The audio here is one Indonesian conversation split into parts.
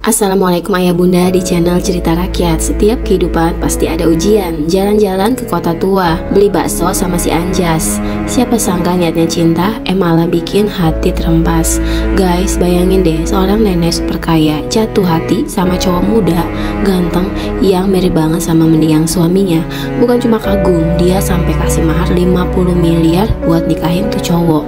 Assalamualaikum ayah bunda di channel Cerita Rakyat. Setiap kehidupan pasti ada ujian. Jalan-jalan ke kota tua, beli bakso sama si Anjas. Siapa sangka niatnya cinta, malah bikin hati terhempas. Guys, bayangin deh, seorang nenek super kaya jatuh hati sama cowok muda, ganteng, yang mirip banget sama mendiang suaminya. Bukan cuma kagum, dia sampai kasih mahar 50 miliar buat nikahin tuh cowok.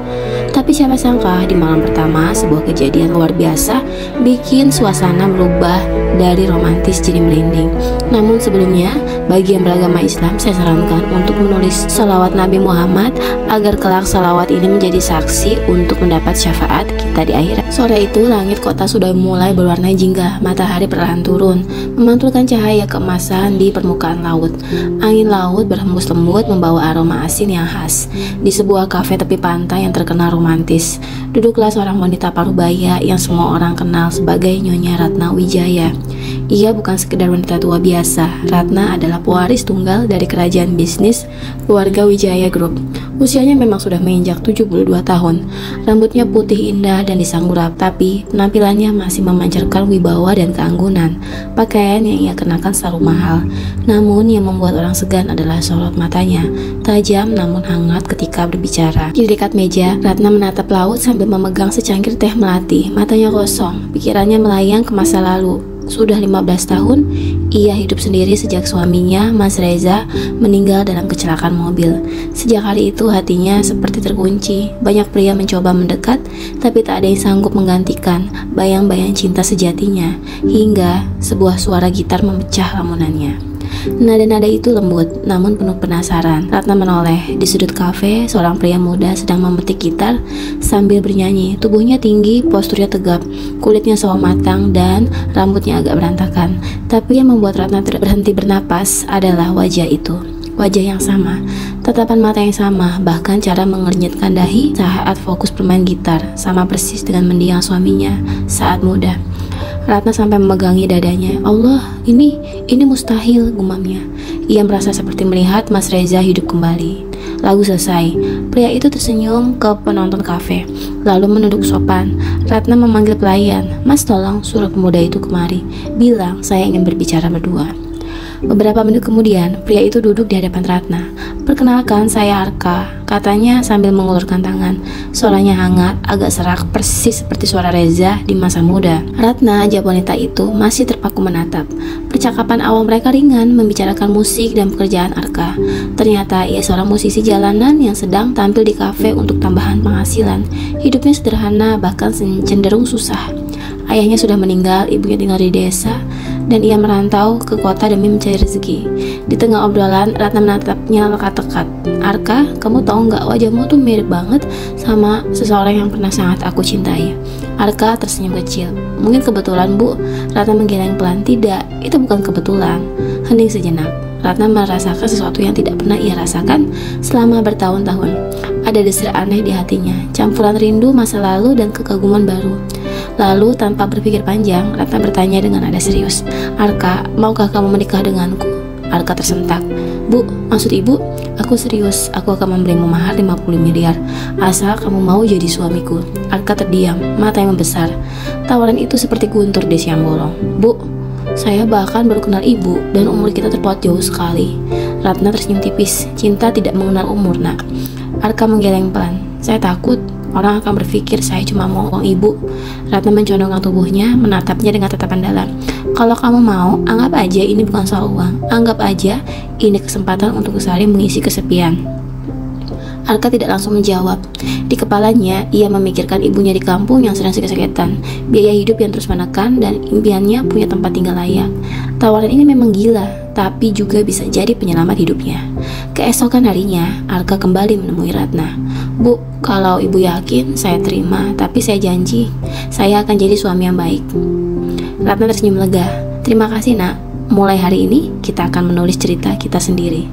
Tapi siapa sangka di malam pertama sebuah kejadian luar biasa bikin suasana berubah dari romantis jadi merinding. Namun sebelumnya, bagi yang beragama Islam, saya sarankan untuk menulis sholawat Nabi Muhammad agar kelak sholawat ini menjadi saksi untuk mendapat syafaat kita di akhirat. Sore itu langit kota sudah mulai berwarna jingga, matahari perlahan turun, memantulkan cahaya keemasan di permukaan laut. Angin laut berhembus lembut membawa aroma asin yang khas. Di sebuah kafe tepi pantai yang terkenal romantis, duduklah seorang wanita parubaya yang semua orang kenal sebagai Nyonya Ratna Wijaya. Ia bukan sekedar wanita tua biasa. Ratna adalah pewaris tunggal dari kerajaan bisnis keluarga Wijaya Group. Usianya memang sudah menginjak 72 tahun. Rambutnya putih indah dan disanggurak, tapi penampilannya masih memancarkan wibawa dan keanggunan. Pakaian yang ia kenakan selalu mahal. Namun yang membuat orang segan adalah sorot matanya, tajam namun hangat ketika berbicara. Di dekat meja, Ratna menatap laut sambil memegang secangkir teh melati. Matanya kosong, pikirannya melayang ke masa lalu. Sudah 15 tahun, ia hidup sendiri sejak suaminya, Mas Reza, meninggal dalam kecelakaan mobil. Sejak hari itu hatinya seperti terkunci. Banyak pria mencoba mendekat, tapi tak ada yang sanggup menggantikan bayang-bayang cinta sejatinya. Hingga sebuah suara gitar memecah lamunannya. Nada-nada itu lembut, namun penuh penasaran. Ratna menoleh. Di sudut kafe, seorang pria muda sedang memetik gitar sambil bernyanyi. Tubuhnya tinggi, posturnya tegap, kulitnya sawo matang, dan rambutnya agak berantakan. Tapi yang membuat Ratna berhenti bernapas adalah wajah itu. Wajah yang sama, tatapan mata yang sama, bahkan cara mengernyitkan dahi saat fokus bermain gitar sama persis dengan mendiang suaminya saat muda. Ratna sampai memegangi dadanya. Allah, ini mustahil, gumamnya. Ia merasa seperti melihat Mas Reza hidup kembali. Lagu selesai, pria itu tersenyum ke penonton kafe, lalu menunduk sopan. Ratna memanggil pelayan. Mas, tolong suruh pemuda itu kemari. Bilang saya ingin berbicara berdua. Beberapa menit kemudian, pria itu duduk di hadapan Ratna. Perkenalkan, saya Arka, katanya sambil mengulurkan tangan. Suaranya hangat, agak serak, persis seperti suara Reza di masa muda. Ratna, ajab wanita itu, masih terpaku menatap. Percakapan awal mereka ringan, membicarakan musik dan pekerjaan Arka. Ternyata ia seorang musisi jalanan yang sedang tampil di kafe untuk tambahan penghasilan. Hidupnya sederhana, bahkan cenderung susah. Ayahnya sudah meninggal, ibunya tinggal di desa, dan ia merantau ke kota demi mencari rezeki. Di tengah obrolan, Ratna menatapnya lekat-lekat. Arka, kamu tahu nggak, wajahmu tuh mirip banget sama seseorang yang pernah sangat aku cintai. Arka tersenyum kecil. Mungkin kebetulan, Bu. Ratna menggeleng pelan. Tidak, itu bukan kebetulan. Hening sejenak. Ratna merasakan sesuatu yang tidak pernah ia rasakan selama bertahun-tahun. Ada desir aneh di hatinya, campuran rindu masa lalu dan kekaguman baru. Lalu tanpa berpikir panjang, Ratna bertanya dengan nada serius. Arka, maukah kamu menikah denganku? Arka tersentak. Bu, maksud ibu? Aku serius, aku akan memberimu mahar 50 miliar asal kamu mau jadi suamiku. Arka terdiam, mata yang membesar. Tawaran itu seperti guntur di siang bolong. Bu, saya bahkan baru kenal ibu dan umur kita terpaut jauh sekali. Ratna tersenyum tipis. Cinta tidak mengenal umur, nak. Arka menggeleng pelan. Saya takut orang akan berpikir saya cuma mau uang ibu. Ratna mencondongkan tubuhnya, menatapnya dengan tatapan dalam. Kalau kamu mau, anggap aja ini bukan soal uang. Anggap aja ini kesempatan untuk sehari mengisi kesepian. Arka tidak langsung menjawab. Di kepalanya, ia memikirkan ibunya di kampung yang sedang sakit-sakitan, biaya hidup yang terus menekan, dan impiannya punya tempat tinggal layak. Tawaran ini memang gila, tapi juga bisa jadi penyelamat hidupnya. Keesokan harinya, Arka kembali menemui Ratna. Bu, kalau ibu yakin, saya terima, tapi saya janji, saya akan jadi suami yang baik. Ratna tersenyum lega. Terima kasih, nak. Mulai hari ini, kita akan menulis cerita kita sendiri.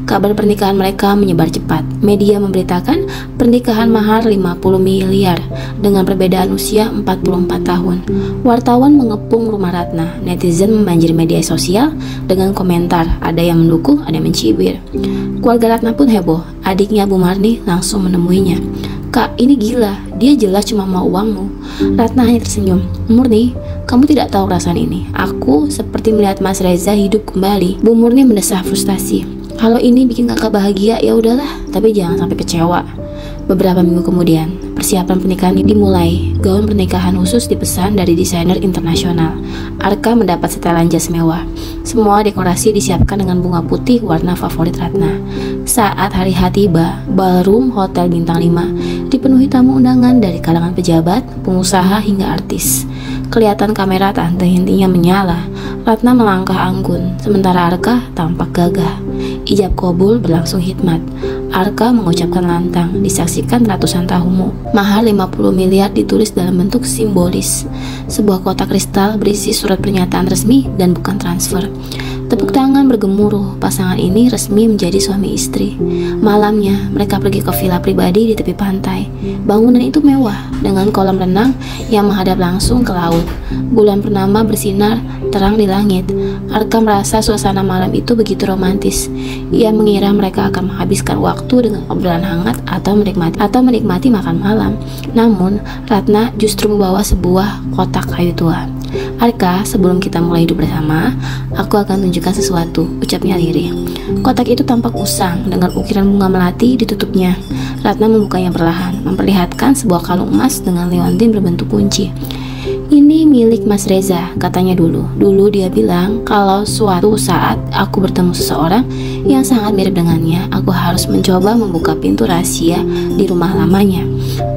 Kabar pernikahan mereka menyebar cepat. Media memberitakan pernikahan mahar 50 miliar dengan perbedaan usia 44 tahun. Wartawan mengepung rumah Ratna. Netizen membanjiri media sosial dengan komentar. Ada yang mendukung, ada yang mencibir. Keluarga Ratna pun heboh. Adiknya Bu Marni langsung menemuinya. Kak, ini gila, dia jelas cuma mau uangmu. Ratna hanya tersenyum. Murni, kamu tidak tahu perasaan ini. Aku seperti melihat Mas Reza hidup kembali. Bu Murni mendesah frustasi. Kalau ini bikin kakak bahagia, ya udahlah, tapi jangan sampai kecewa. Beberapa minggu kemudian, persiapan pernikahan dimulai. Gaun pernikahan khusus dipesan dari desainer internasional. Arka mendapat setelan jas mewah. Semua dekorasi disiapkan dengan bunga putih warna favorit Ratna. Saat hari H tiba, ballroom Hotel Bintang 5 dipenuhi tamu undangan dari kalangan pejabat, pengusaha hingga artis. Kelihatan kamera tak henti-hentinya menyala. Ratna melangkah anggun, sementara Arka tampak gagah. Ijab kabul berlangsung hikmat. Arka mengucapkan lantang, disaksikan ratusan tamu. Mahar 50 miliar ditulis dalam bentuk simbolis. Sebuah kotak kristal berisi surat pernyataan resmi dan bukan transfer. Tepuk tangan bergemuruh, pasangan ini resmi menjadi suami istri. Malamnya, mereka pergi ke villa pribadi di tepi pantai. Bangunan itu mewah, dengan kolam renang yang menghadap langsung ke laut. Bulan purnama bersinar terang di langit. Arka merasa suasana malam itu begitu romantis. Ia mengira mereka akan menghabiskan waktu dengan obrolan hangat atau menikmati makan malam. Namun, Ratna justru membawa sebuah kotak kayu tua. Arka, sebelum kita mulai hidup bersama, aku akan tunjukkan sesuatu, ucapnya lirih. Kotak itu tampak usang dengan ukiran bunga melati ditutupnya. Ratna membukanya perlahan, memperlihatkan sebuah kalung emas dengan leontin berbentuk kunci. Ini milik Mas Reza, katanya dulu. Dulu dia bilang kalau suatu saat aku bertemu seseorang yang sangat mirip dengannya, aku harus mencoba membuka pintu rahasia di rumah lamanya.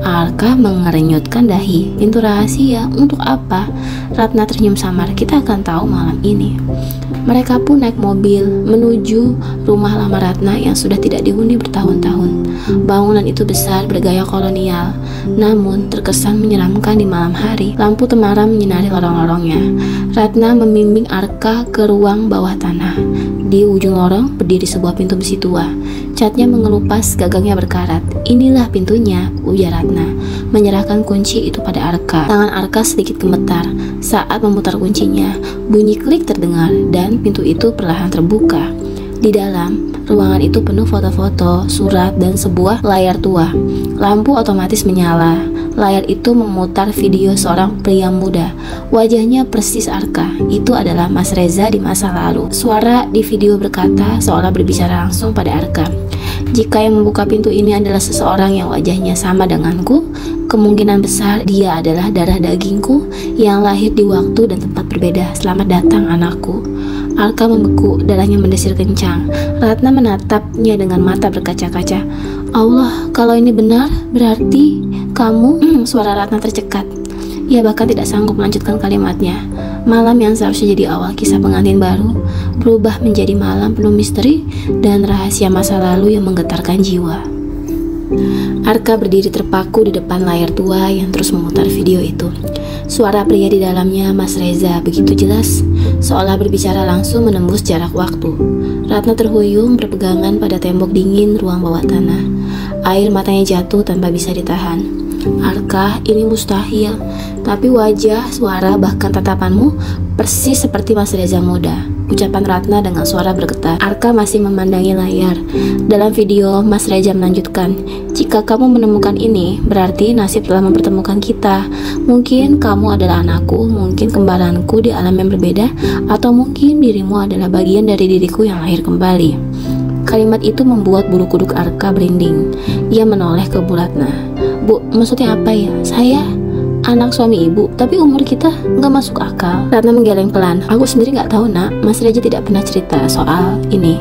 Arka mengerenyutkan dahi. Pintu rahasia untuk apa? Ratna tersenyum samar. Kita akan tahu malam ini. Mereka pun naik mobil menuju rumah lama Ratna yang sudah tidak dihuni bertahun-tahun. Bangunan itu besar, bergaya kolonial, namun terkesan menyeramkan di malam hari. Lampu temaram menyinari lorong-lorongnya. Ratna membimbing Arka ke ruang bawah tanah. Di ujung lorong berdiri sebuah pintu besi tua. Catnya mengelupas, gagangnya berkarat. Inilah pintunya, ujar Ratna, menyerahkan kunci itu pada Arka. Tangan Arka sedikit gemetar saat memutar kuncinya. Bunyi klik terdengar dan pintu itu perlahan terbuka. Di dalam, ruangan itu penuh foto-foto, surat, dan sebuah layar tua. Lampu otomatis menyala. Layar itu memutar video seorang pria muda. Wajahnya persis Arka. Itu adalah Mas Reza di masa lalu. Suara di video berkata seolah berbicara langsung pada Arka. Jika yang membuka pintu ini adalah seseorang yang wajahnya sama denganku, kemungkinan besar dia adalah darah dagingku yang lahir di waktu dan tempat berbeda. Selamat datang anakku. Arka membeku, darahnya mendesir kencang. Ratna menatapnya dengan mata berkaca-kaca. Allah, kalau ini benar, berarti kamu... Suara Ratna tercekat. Ia bahkan tidak sanggup melanjutkan kalimatnya. Malam yang seharusnya jadi awal kisah pengantin baru berubah menjadi malam penuh misteri dan rahasia masa lalu yang menggetarkan jiwa. Arka berdiri terpaku di depan layar tua yang terus memutar video itu. Suara pria di dalamnya, Mas Reza, begitu jelas, seolah berbicara langsung menembus jarak waktu. Ratna terhuyung berpegangan pada tembok dingin ruang bawah tanah. Air matanya jatuh tanpa bisa ditahan. Arka, ini mustahil. Tapi wajah, suara, bahkan tatapanmu persis seperti Mas Reza muda, ucapan Ratna dengan suara bergetar. Arka masih memandangi layar. Dalam video, Mas Reza melanjutkan, jika kamu menemukan ini, berarti nasib telah mempertemukan kita. Mungkin kamu adalah anakku, mungkin kembaranku di alam yang berbeda, atau mungkin dirimu adalah bagian dari diriku yang lahir kembali. Kalimat itu membuat bulu kuduk Arka berinding. Ia menoleh ke Bu Ratna. Bu, maksudnya apa ya? Saya anak suami ibu, tapi umur kita nggak masuk akal. Ratna menggeleng pelan. Aku sendiri nggak tahu nak, Mas Reza tidak pernah cerita soal ini.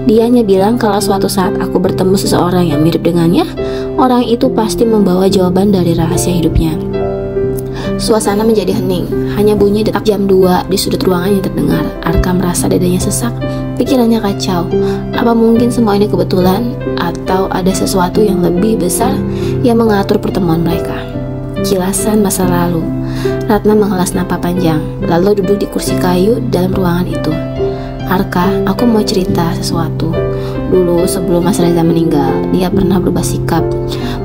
Dia hanya bilang kalau suatu saat aku bertemu seseorang yang mirip dengannya, orang itu pasti membawa jawaban dari rahasia hidupnya. Suasana menjadi hening. Hanya bunyi detak jam 2 di sudut ruangan yang terdengar. Arka merasa dadanya sesak. Pikirannya kacau. Apa mungkin semua ini kebetulan? Atau ada sesuatu yang lebih besar yang mengatur pertemuan mereka? Kilasan masa lalu. Ratna menghela napas panjang, lalu duduk di kursi kayu dalam ruangan itu. Arka, aku mau cerita sesuatu. Dulu sebelum Mas Reza meninggal, dia pernah berubah sikap.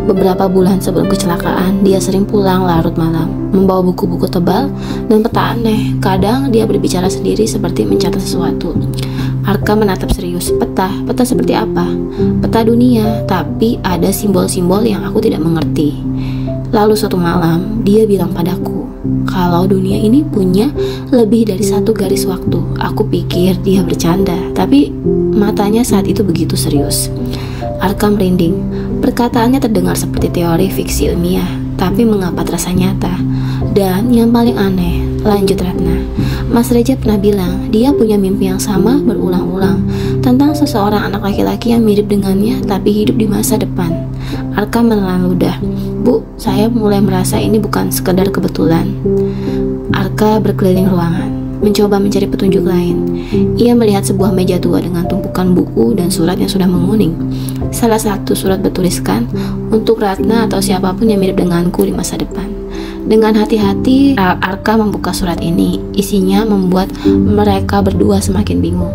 Beberapa bulan sebelum kecelakaan, dia sering pulang larut malam, membawa buku-buku tebal dan peta aneh. Kadang dia berbicara sendiri seperti mencatat sesuatu. Arka menatap serius. Peta? Peta seperti apa? Peta dunia, tapi ada simbol-simbol yang aku tidak mengerti. Lalu suatu malam, dia bilang padaku, kalau dunia ini punya lebih dari satu garis waktu. Aku pikir dia bercanda, tapi matanya saat itu begitu serius. Arka merinding. Perkataannya terdengar seperti teori fiksi ilmiah, tapi mengapa terasa nyata? Dan yang paling aneh, lanjut Ratna, Mas Reza pernah bilang dia punya mimpi yang sama berulang-ulang tentang seseorang anak laki-laki yang mirip dengannya tapi hidup di masa depan. Arka menelan ludah. Bu, saya mulai merasa ini bukan sekedar kebetulan. Arka berkeliling ruangan, mencoba mencari petunjuk lain. Ia melihat sebuah meja tua dengan tumpukan buku dan surat yang sudah menguning. Salah satu surat bertuliskan, untuk Ratna atau siapapun yang mirip denganku di masa depan. Dengan hati-hati, Arka membuka surat ini. Isinya membuat mereka berdua semakin bingung.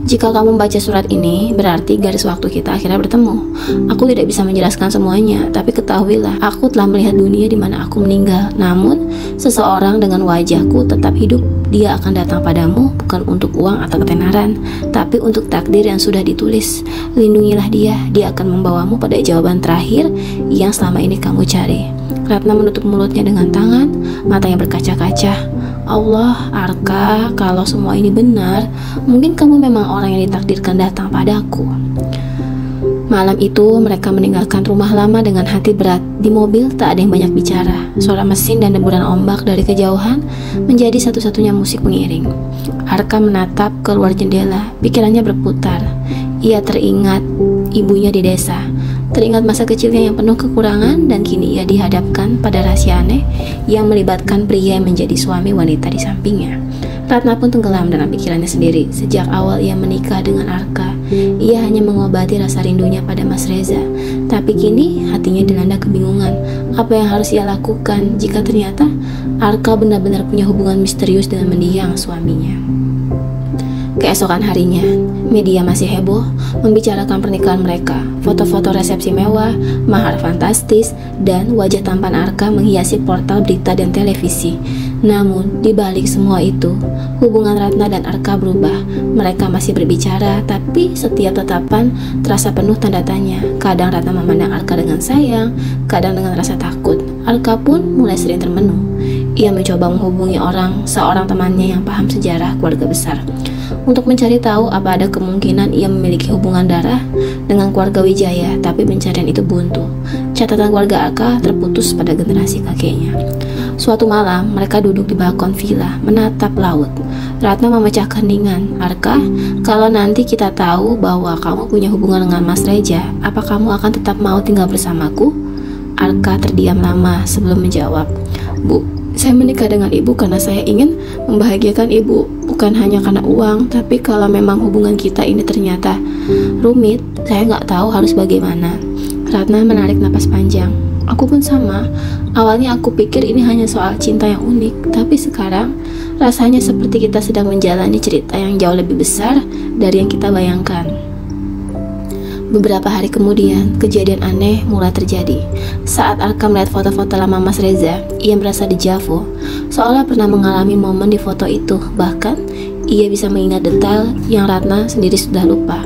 Jika kamu membaca surat ini, berarti garis waktu kita akhirnya bertemu. Aku tidak bisa menjelaskan semuanya, tapi ketahuilah, aku telah melihat dunia di mana aku meninggal. Namun, seseorang dengan wajahku tetap hidup. Dia akan datang padamu bukan untuk uang atau ketenaran, tapi untuk takdir yang sudah ditulis. Lindungilah dia akan membawamu pada jawaban terakhir yang selama ini kamu cari. Ratna menutup mulutnya dengan tangan, matanya berkaca-kaca. Allah, Arka, kalau semua ini benar, mungkin kamu memang orang yang ditakdirkan datang padaku. Malam itu mereka meninggalkan rumah lama dengan hati berat. Di mobil tak ada yang banyak bicara. Suara mesin dan deburan ombak dari kejauhan menjadi satu-satunya musik pengiring. Arka menatap keluar jendela, pikirannya berputar. Ia teringat ibunya di desa, teringat masa kecilnya yang penuh kekurangan, dan kini ia dihadapkan pada rahasia aneh yang melibatkan pria yang menjadi suami wanita di sampingnya. Ratna pun tenggelam dalam pikirannya sendiri. Sejak awal ia menikah dengan Arka, ia hanya mengobati rasa rindunya pada Mas Reza. Tapi kini hatinya dilanda kebingungan. Apa yang harus ia lakukan jika ternyata Arka benar-benar punya hubungan misterius dengan mendiang suaminya? Keesokan harinya, media masih heboh membicarakan pernikahan mereka. Foto-foto resepsi mewah, mahar fantastis, dan wajah tampan Arka menghiasi portal berita dan televisi. Namun, di balik semua itu, hubungan Ratna dan Arka berubah. Mereka masih berbicara, tapi setiap tatapan terasa penuh tanda tanya. Kadang Ratna memandang Arka dengan sayang, kadang dengan rasa takut. Arka pun mulai sering termenung. Ia mencoba menghubungi seorang temannya yang paham sejarah keluarga besar, untuk mencari tahu apa ada kemungkinan ia memiliki hubungan darah dengan keluarga Wijaya, tapi pencarian itu buntu. Catatan keluarga Arka terputus pada generasi kakeknya. Suatu malam, mereka duduk di balkon villa, menatap laut. Ratna memecahkan keheningan. Arka, kalau nanti kita tahu bahwa kamu punya hubungan dengan Mas Reza, apa kamu akan tetap mau tinggal bersamaku? Arka terdiam lama sebelum menjawab. Bu, saya menikah dengan ibu karena saya ingin membahagiakan ibu, bukan hanya karena uang. Tapi kalau memang hubungan kita ini ternyata rumit, saya nggak tahu harus bagaimana. Ratna menarik napas panjang. Aku pun sama. Awalnya aku pikir ini hanya soal cinta yang unik, tapi sekarang rasanya seperti kita sedang menjalani cerita yang jauh lebih besar dari yang kita bayangkan. Beberapa hari kemudian, kejadian aneh mulai terjadi. Saat Arka melihat foto-foto lama Mas Reza, ia merasa dejavu, seolah pernah mengalami momen di foto itu. Bahkan, ia bisa mengingat detail yang Ratna sendiri sudah lupa.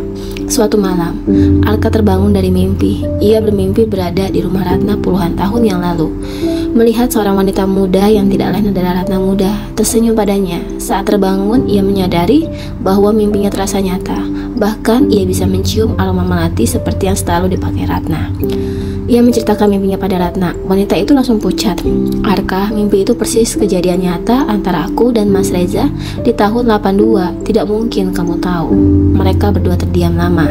Suatu malam, Arka terbangun dari mimpi. Ia bermimpi berada di rumah Ratna puluhan tahun yang lalu, melihat seorang wanita muda yang tidak lain adalah Ratna muda tersenyum padanya. Saat terbangun, ia menyadari bahwa mimpinya terasa nyata. Bahkan ia bisa mencium aroma melati seperti yang selalu dipakai Ratna. Ia menceritakan mimpinya pada Ratna. Wanita itu langsung pucat. Arka, mimpi itu persis kejadian nyata antara aku dan Mas Reza di tahun 82. Tidak mungkin kamu tahu. Mereka berdua terdiam lama.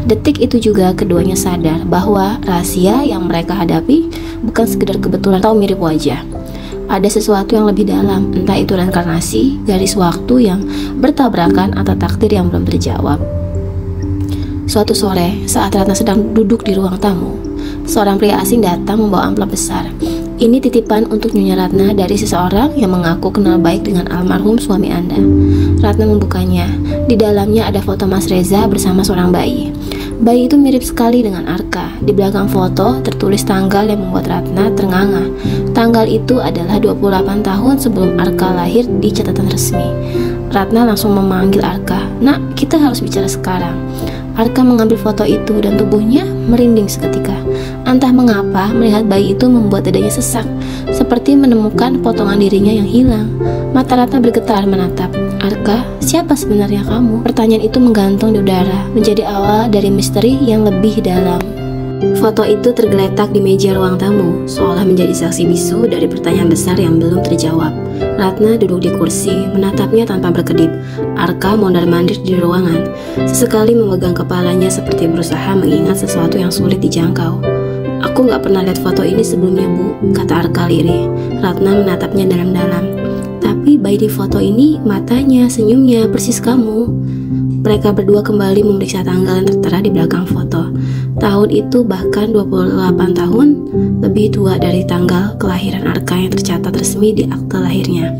Detik itu juga keduanya sadar bahwa rahasia yang mereka hadapi bukan sekedar kebetulan atau mirip wajah. Ada sesuatu yang lebih dalam, entah itu reinkarnasi, garis waktu yang bertabrakan, atau takdir yang belum terjawab. Suatu sore, saat Ratna sedang duduk di ruang tamu, seorang pria asing datang membawa amplop besar. Ini titipan untuk Nyonya Ratna dari seseorang yang mengaku kenal baik dengan almarhum suami Anda. Ratna membukanya. Di dalamnya ada foto Mas Reza bersama seorang bayi. Bayi itu mirip sekali dengan Arka. Di belakang foto tertulis tanggal yang membuat Ratna ternganga. Tanggal itu adalah 28 tahun sebelum Arka lahir di catatan resmi. Ratna langsung memanggil Arka. "Nak, kita harus bicara sekarang." Arka mengambil foto itu dan tubuhnya merinding seketika. Entah mengapa melihat bayi itu membuat dadanya sesak, seperti menemukan potongan dirinya yang hilang. Mata Ratna bergetar menatap. "Arka, siapa sebenarnya kamu?" Pertanyaan itu menggantung di udara, menjadi awal dari misteri yang lebih dalam. Foto itu tergeletak di meja ruang tamu, seolah menjadi saksi bisu dari pertanyaan besar yang belum terjawab. Ratna duduk di kursi, menatapnya tanpa berkedip. Arka mondar-mandir di ruangan, sesekali memegang kepalanya seperti berusaha mengingat sesuatu yang sulit dijangkau. "Aku nggak pernah lihat foto ini sebelumnya, Bu," kata Arka lirih. Ratna menatapnya dalam-dalam. "Tapi bayi di foto ini, matanya, senyumnya, persis kamu." Mereka berdua kembali memeriksa tanggal yang tertera di belakang foto. Tahun itu bahkan 28 tahun lebih tua dari tanggal kelahiran Arka yang tercatat resmi di akte lahirnya.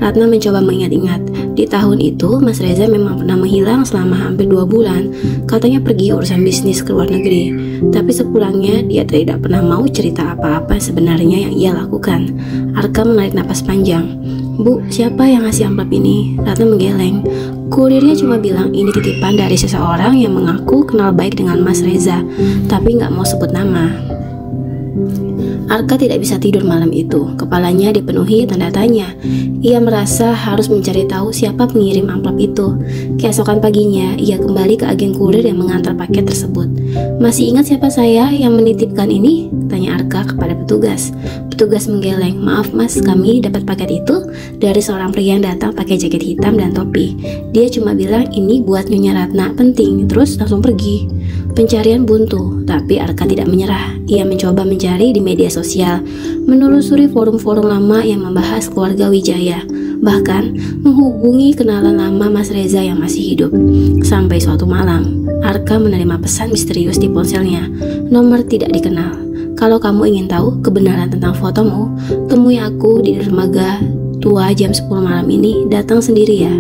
Ratna mencoba mengingat-ingat. Di tahun itu, Mas Reza memang pernah menghilang selama hampir 2 bulan. Katanya pergi urusan bisnis ke luar negeri. Tapi sepulangnya, dia tidak pernah mau cerita apa-apa sebenarnya yang ia lakukan. Arka menarik napas panjang. "Bu, siapa yang ngasih amplop ini?" Ratna menggeleng. "Kurirnya cuma bilang ini titipan dari seseorang yang mengaku kenal baik dengan Mas Reza, tapi nggak mau sebut nama." Arka tidak bisa tidur malam itu. Kepalanya dipenuhi tanda tanya. Ia merasa harus mencari tahu siapa pengirim amplop itu. Keesokan paginya, ia kembali ke agen kurir yang mengantar paket tersebut. "Masih ingat siapa saya yang menitipkan ini?" tanya Arka kepada petugas. Petugas menggeleng. "Maaf Mas, kami dapat paket itu dari seorang pria yang datang pakai jaket hitam dan topi. Dia cuma bilang ini buat Nyonya Ratna, penting, terus langsung pergi." Pencarian buntu, tapi Arka tidak menyerah. Ia mencoba mencari di media sosial, menelusuri forum-forum lama yang membahas keluarga Wijaya, bahkan menghubungi kenalan lama Mas Reza yang masih hidup. Sampai suatu malam, Arka menerima pesan misterius di ponselnya. "Nomor tidak dikenal. Kalau kamu ingin tahu kebenaran tentang fotomu, temui aku di dermaga tua jam 10 malam ini. Datang sendiri ya."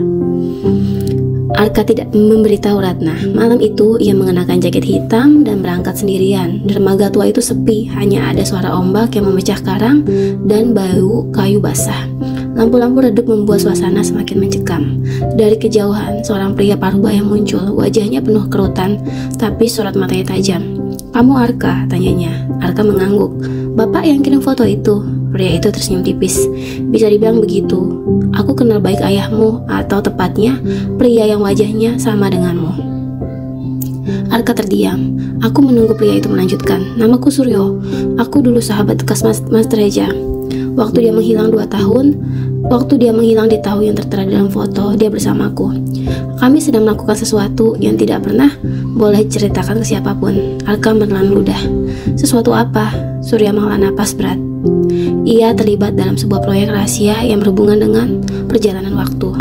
Arka tidak memberitahu Ratna. Malam itu ia mengenakan jaket hitam dan berangkat sendirian. Dermaga tua itu sepi, hanya ada suara ombak yang memecah karang dan bau kayu basah. Lampu-lampu redup membuat suasana semakin mencekam. Dari kejauhan, seorang pria parubaya muncul. Wajahnya penuh kerutan, tapi sorot matanya tajam. "Kamu Arka?" tanyanya. Arka mengangguk. "Bapak yang kirim foto itu?" Pria itu tersenyum tipis. "Bisa dibilang begitu. Aku kenal baik ayahmu, atau tepatnya pria yang wajahnya sama denganmu." Arka terdiam. Aku menunggu pria itu melanjutkan. "Namaku Suryo. Aku dulu sahabat dekat Mas Reza. Waktu dia menghilang 2 tahun, waktu dia menghilang di tahun yang tertera dalam foto, dia bersamaku. Kami sedang melakukan sesuatu yang tidak pernah boleh ceritakan ke siapapun." Arka menelan ludah. "Sesuatu apa?" Surya menghela napas berat. Ia terlibat dalam sebuah proyek rahasia yang berhubungan dengan perjalanan waktu.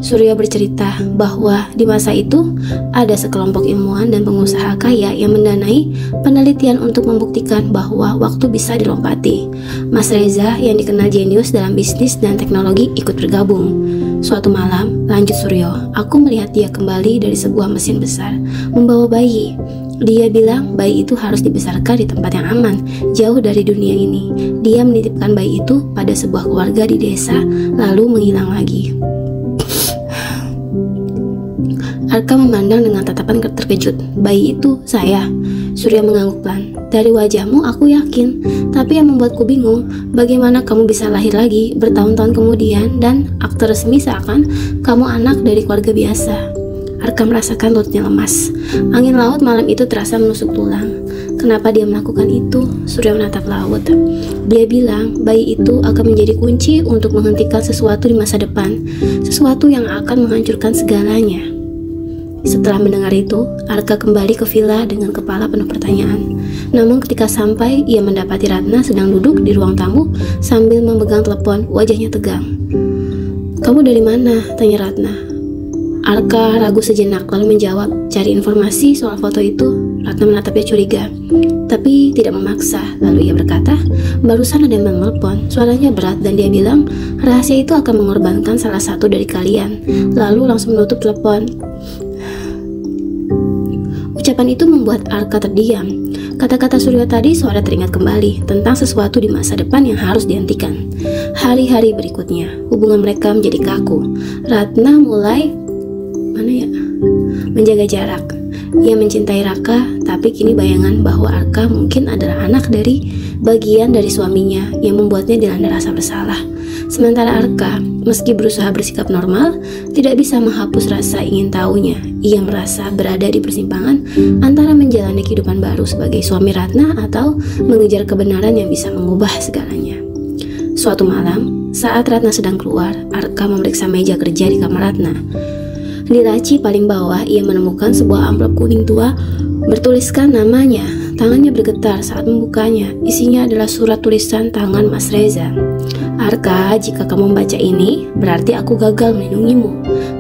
Surya bercerita bahwa di masa itu ada sekelompok ilmuwan dan pengusaha kaya yang mendanai penelitian untuk membuktikan bahwa waktu bisa dilompati. Mas Reza yang dikenal jenius dalam bisnis dan teknologi ikut bergabung. Suatu malam, lanjut Suryo, aku melihat dia kembali dari sebuah mesin besar, membawa bayi. Dia bilang bayi itu harus dibesarkan di tempat yang aman, jauh dari dunia ini. Dia menitipkan bayi itu pada sebuah keluarga di desa, lalu menghilang lagi. Arka memandang dengan tatapan terkejut. "Bayi itu saya?" Surya mengangguk pelan. "Dari wajahmu aku yakin, tapi yang membuatku bingung, bagaimana kamu bisa lahir lagi bertahun-tahun kemudian dan akte resmi seakan kamu anak dari keluarga biasa." Arka merasakan lututnya lemas. Angin laut malam itu terasa menusuk tulang. Kenapa dia melakukan itu? Surya menatap laut. Dia bilang bayi itu akan menjadi kunci untuk menghentikan sesuatu di masa depan, sesuatu yang akan menghancurkan segalanya. Setelah mendengar itu, Arka kembali ke villa dengan kepala penuh pertanyaan. Namun ketika sampai, ia mendapati Ratna sedang duduk di ruang tamu sambil memegang telepon, wajahnya tegang. "Kamu dari mana?" tanya Ratna. Arka ragu sejenak lalu menjawab, "Cari informasi soal foto itu." Ratna menatapnya curiga, tapi tidak memaksa. Lalu ia berkata, "Barusan ada yang menelpon, suaranya berat dan dia bilang rahasia itu akan mengorbankan salah satu dari kalian." Lalu langsung menutup telepon. Ucapan itu membuat Arka terdiam. Kata-kata Surya tadi suara teringat kembali tentang sesuatu di masa depan yang harus dihentikan. Hari-hari berikutnya, hubungan mereka menjadi kaku. Ratna mulai menjaga jarak. Ia mencintai Raka, tapi kini bayangan bahwa Arka mungkin adalah anak dari bagian dari suaminya yang membuatnya dilanda rasa bersalah. Sementara Arka, meski berusaha bersikap normal, tidak bisa menghapus rasa ingin tahunya. Ia merasa berada di persimpangan antara menjalani kehidupan baru sebagai suami Ratna atau mengejar kebenaran yang bisa mengubah segalanya. Suatu malam, saat Ratna sedang keluar, Arka memeriksa meja kerja di kamar Ratna. Di laci paling bawah, ia menemukan sebuah amplop kuning tua bertuliskan namanya. Tangannya bergetar saat membukanya. Isinya adalah surat tulisan tangan Mas Reza. Arka, jika kamu membaca ini, berarti aku gagal melindungimu.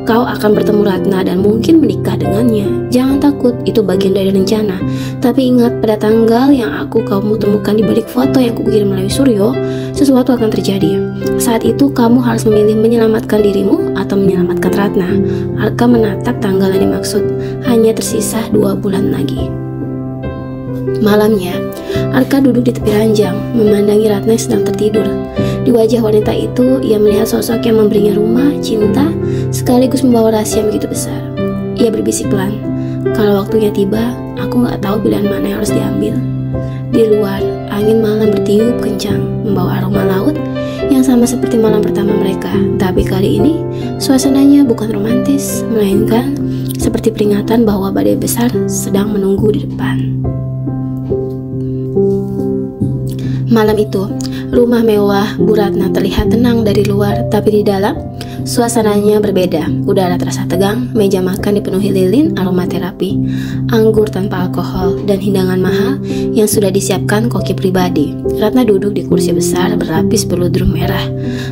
Kau akan bertemu Ratna dan mungkin menikah dengannya. Jangan takut, itu bagian dari rencana. Tapi ingat, pada tanggal yang kamu temukan di balik foto yang kukirim melalui Suryo, sesuatu akan terjadi. Saat itu kamu harus memilih menyelamatkan dirimu atau menyelamatkan Ratna. Arka menatap tanggal yang dimaksud. Hanya tersisa 2 bulan lagi. Malamnya, Arka duduk di tepi ranjang, memandangi Ratna yang sedang tertidur. Di wajah wanita itu, ia melihat sosok yang memberinya rumah, cinta, sekaligus membawa rahasia yang begitu besar. Ia berbisik pelan, kalau waktunya tiba, aku gak tahu pilihan mana yang harus diambil. Di luar, angin malam bertiup kencang, membawa aroma laut yang sama seperti malam pertama mereka. Tapi kali ini, suasananya bukan romantis, melainkan seperti peringatan bahwa badai besar sedang menunggu di depan. Malam itu, rumah mewah Bu Ratna terlihat tenang dari luar, tapi di dalam suasananya berbeda. Udara terasa tegang, meja makan dipenuhi lilin aromaterapi, anggur tanpa alkohol, dan hidangan mahal yang sudah disiapkan koki pribadi. Ratna duduk di kursi besar berlapis berludrung merah,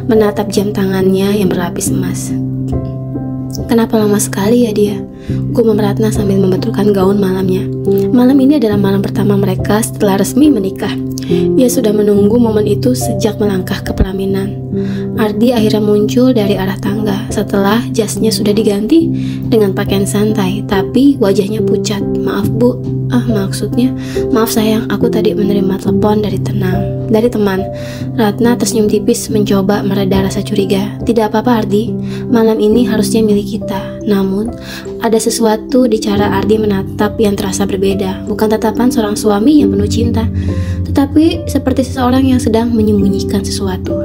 menatap jam tangannya yang berlapis emas. Kenapa lama sekali ya dia? Gumam Ratna sambil membetulkan gaun malamnya. Malam ini adalah malam pertama mereka setelah resmi menikah. Ia sudah menunggu momen itu sejak melangkah ke pelaminan. Ardi akhirnya muncul dari arah tangga setelah jasnya sudah diganti dengan pakaian santai, tapi wajahnya pucat. Maaf Bu, maaf sayang, aku tadi menerima telepon dari teman. Ratna tersenyum tipis mencoba mereda rasa curiga. Tidak apa-apa Ardi, malam ini harusnya milik kita. Namun, ada sesuatu di cara Ardi menatap yang terasa berbeda. Bukan tatapan seorang suami yang penuh cinta, tetapi seperti seseorang yang sedang menyembunyikan sesuatu.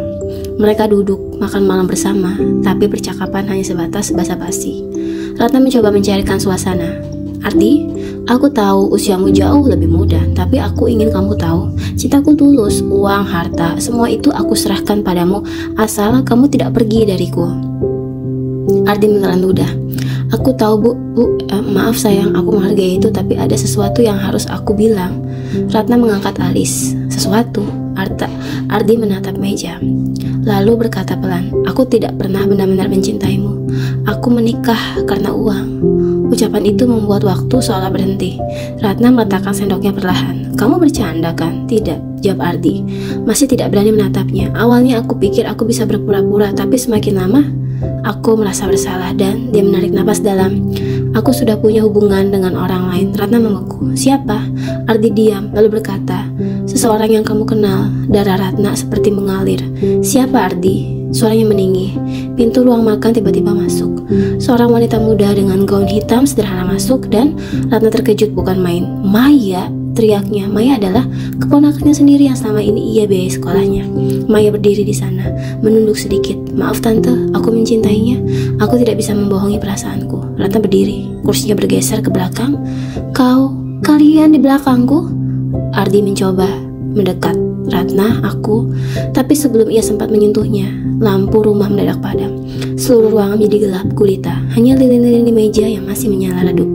Mereka duduk makan malam bersama, tapi percakapan hanya sebatas basa-basi. Ratna mencoba mencairkan suasana. Ardi, aku tahu usiamu jauh lebih muda, tapi aku ingin kamu tahu, cintaku tulus, uang, harta, semua itu aku serahkan padamu, asal kamu tidak pergi dariku. Ardi menelan ludah. Aku tahu Bu, maaf sayang, aku menghargai itu, tapi ada sesuatu yang harus aku bilang. Ratna mengangkat alis. Sesuatu? Ardi menatap meja, lalu berkata pelan, aku tidak pernah benar-benar mencintaimu. Aku menikah karena uang. Ucapan itu membuat waktu seolah berhenti. Ratna meletakkan sendoknya perlahan. Kamu bercanda kan? Tidak, jawab Ardi, masih tidak berani menatapnya. Awalnya aku pikir aku bisa berpura-pura, tapi semakin lama aku merasa bersalah. Dan dia menarik napas dalam. Aku sudah punya hubungan dengan orang lain. Ratna membeku. Siapa? Ardi diam, lalu berkata, seseorang yang kamu kenal. Darah Ratna seperti mengalir. Siapa Ardi? Suaranya meninggi. Pintu ruang makan tiba-tiba masuk. Seorang wanita muda dengan gaun hitam sederhana masuk dan Ratna terkejut bukan main. Maya, teriaknya. Maya adalah keponakannya sendiri yang selama ini ia biayai sekolahnya. Maya berdiri di sana, menunduk sedikit. Maaf tante, aku mencintainya. Aku tidak bisa membohongi perasaanku. Ratna berdiri, kursinya bergeser ke belakang. Kalian di belakangku? Ardi mencoba mendekat. Ratna, aku. Tapi sebelum ia sempat menyentuhnya, lampu rumah mendadak padam. Seluruh ruangan menjadi gelap gulita. Hanya lilin-lilin di meja yang masih menyala redup.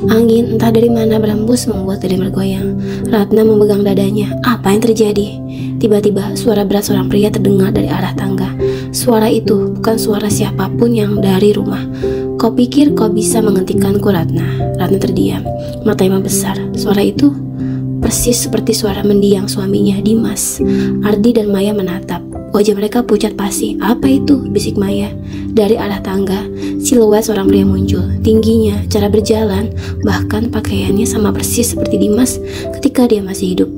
Angin entah dari mana berembus membuat dada bergoyang. Ratna memegang dadanya. Apa yang terjadi? Tiba-tiba suara berat seorang pria terdengar dari arah tangga. Suara itu bukan suara siapapun yang dari rumah. Kau pikir kau bisa menghentikanku, Ratna? Ratna terdiam, matanya membesar. Suara itu persis seperti suara mendiang suaminya, Dimas. Ardi dan Maya menatap. Wajah mereka pucat pasi. Apa itu? Bisik Maya. Dari arah tangga, siluet seorang pria muncul. Tingginya, cara berjalan, bahkan pakaiannya sama persis seperti Dimas ketika dia masih hidup.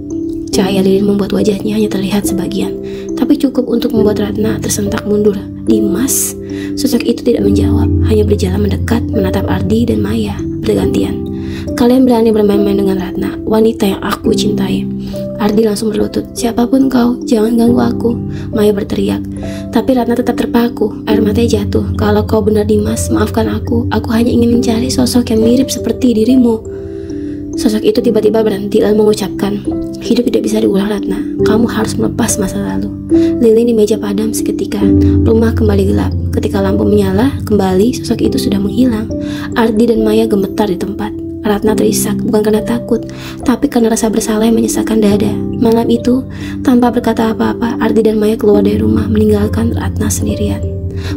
Cahaya lilin membuat wajahnya hanya terlihat sebagian, tapi tapi cukup untuk membuat Ratna tersentak mundur. Dimas? Sosok itu tidak menjawab, hanya berjalan mendekat menatap Ardi dan Maya bergantian. Kalian berani bermain-main dengan Ratna, wanita yang aku cintai. Ardi langsung berlutut. Siapapun kau, jangan ganggu aku, Maya berteriak. Tapi Ratna tetap terpaku, air matanya jatuh. Kalau kau benar Dimas, maafkan aku hanya ingin mencari sosok yang mirip seperti dirimu. Sosok itu tiba-tiba berhenti lalu mengucapkan, hidup tidak bisa diulang Ratna, kamu harus melepas masa lalu. Lilin di meja padam seketika, rumah kembali gelap. Ketika lampu menyala kembali, sosok itu sudah menghilang. Ardi dan Maya gemetar di tempat. Ratna terisak, bukan karena takut, tapi karena rasa bersalah yang menyesakkan dada. Malam itu, tanpa berkata apa-apa, Ardi dan Maya keluar dari rumah meninggalkan Ratna sendirian.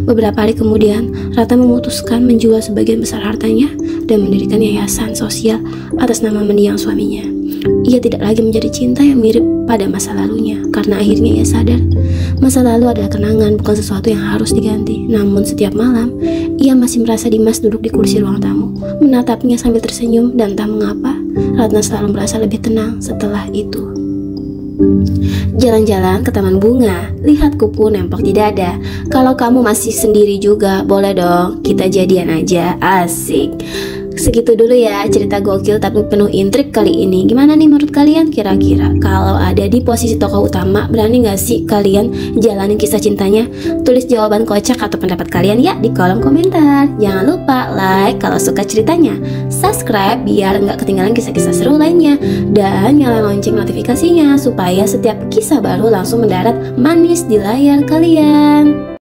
Beberapa hari kemudian, Ratna memutuskan menjual sebagian besar hartanya dan mendirikan yayasan sosial atas nama mendiang suaminya. Ia tidak lagi menjadi cinta yang mirip pada masa lalunya, karena akhirnya ia sadar masa lalu adalah kenangan, bukan sesuatu yang harus diganti. Namun setiap malam, ia masih merasa Dimas duduk di kursi ruang tamu, menatapnya sambil tersenyum, dan entah mengapa, Ratna selalu merasa lebih tenang setelah itu. Jalan-jalan ke taman bunga, lihat kupu nempel di dada. Kalau kamu masih sendiri juga, boleh dong, kita jadian aja, asik. Segitu dulu ya cerita gokil tapi penuh intrik kali ini. Gimana nih menurut kalian? Kira-kira kalau ada di posisi tokoh utama, berani gak sih kalian jalanin kisah cintanya? Tulis jawaban kocak atau pendapat kalian ya di kolom komentar. Jangan lupa like kalau suka ceritanya, subscribe biar gak ketinggalan kisah-kisah seru lainnya, dan nyalain lonceng notifikasinya supaya setiap kisah baru langsung mendarat manis di layar kalian.